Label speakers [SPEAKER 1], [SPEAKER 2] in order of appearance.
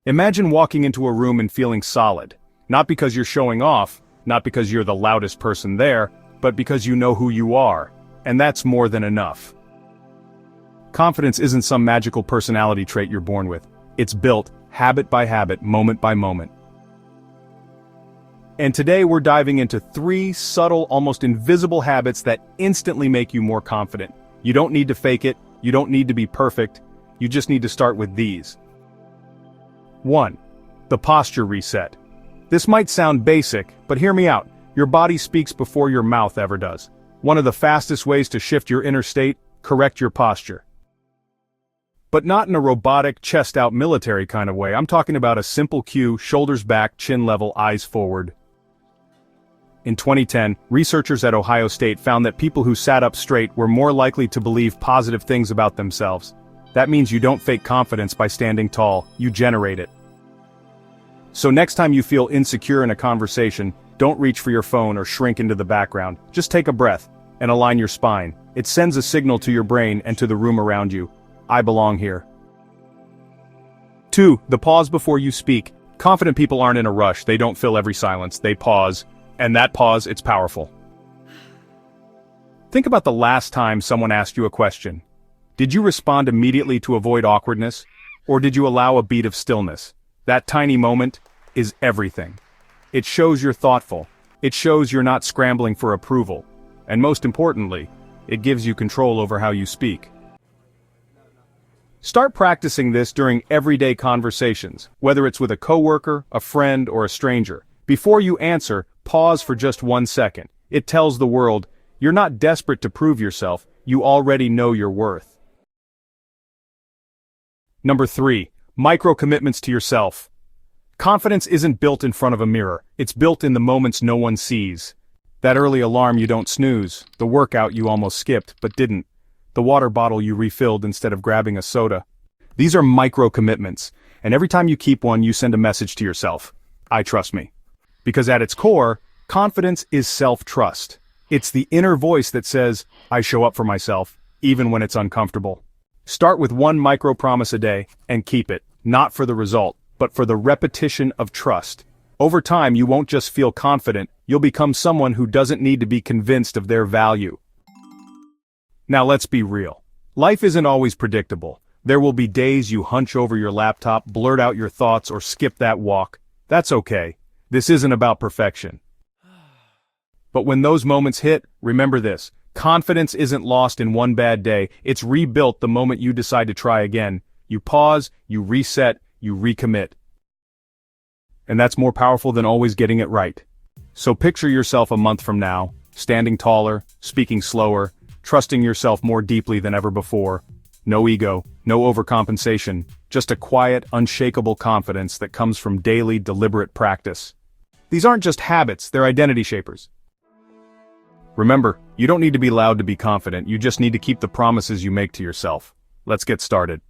[SPEAKER 1] Imagine walking into a room and feeling solid. Not because you're showing off, not because you're the loudest person there, but because you know who you are. And that's more than enough. Confidence isn't some magical personality trait you're born with. It's built, habit by habit, moment by moment. And today we're diving into 3 subtle, almost invisible habits that instantly make you more confident. You don't need to fake it, you don't need to be perfect, you just need to start with these. 1. The posture reset. This might sound basic, but hear me out. Your body speaks before your mouth ever does. One of the fastest ways to shift your inner state, correct your posture. But not in a robotic, chest-out military kind of way. I'm talking about a simple cue, shoulders back, chin level, eyes forward. In 2010, researchers at Ohio State found that people who sat up straight were more likely to believe positive things about themselves. That means you don't fake confidence by standing tall, you generate it. So next time you feel insecure in a conversation, don't reach for your phone or shrink into the background. Just take a breath and align your spine. It sends a signal to your brain and to the room around you. I belong here. 2. The pause before you speak. Confident people aren't in a rush, they don't fill every silence, they pause. And that pause, it's powerful. Think about the last time someone asked you a question. Did you respond immediately to avoid awkwardness? Or did you allow a beat of stillness? That tiny moment is everything. It shows you're thoughtful. It shows you're not scrambling for approval. And most importantly, it gives you control over how you speak. Start practicing this during everyday conversations, whether it's with a coworker, a friend, or a stranger. Before you answer, pause for just 1 second. It tells the world, you're not desperate to prove yourself, you already know your worth. Number 3. Micro-commitments to yourself. Confidence isn't built in front of a mirror, it's built in the moments no one sees. That early alarm you don't snooze, the workout you almost skipped but didn't, the water bottle you refilled instead of grabbing a soda. These are micro-commitments, and every time you keep one you send a message to yourself. I trust me. Because at its core, confidence is self-trust. It's the inner voice that says, I show up for myself, even when it's uncomfortable. Start with 1 micro-promise a day, and keep it, not for the result, but for the repetition of trust. Over time you won't just feel confident, you'll become someone who doesn't need to be convinced of their value. Now let's be real. Life isn't always predictable. There will be days you hunch over your laptop, blurt out your thoughts, or skip that walk. That's okay. This isn't about perfection. But when those moments hit, remember this. Confidence isn't lost in one bad day, it's rebuilt the moment you decide to try again. You pause, you reset, you recommit. And that's more powerful than always getting it right. So picture yourself a month from now, standing taller, speaking slower, trusting yourself more deeply than ever before. No ego, no overcompensation, just a quiet, unshakable confidence that comes from daily, deliberate practice. These aren't just habits, they're identity shapers. Remember, you don't need to be loud to be confident, you just need to keep the promises you make to yourself. Let's get started.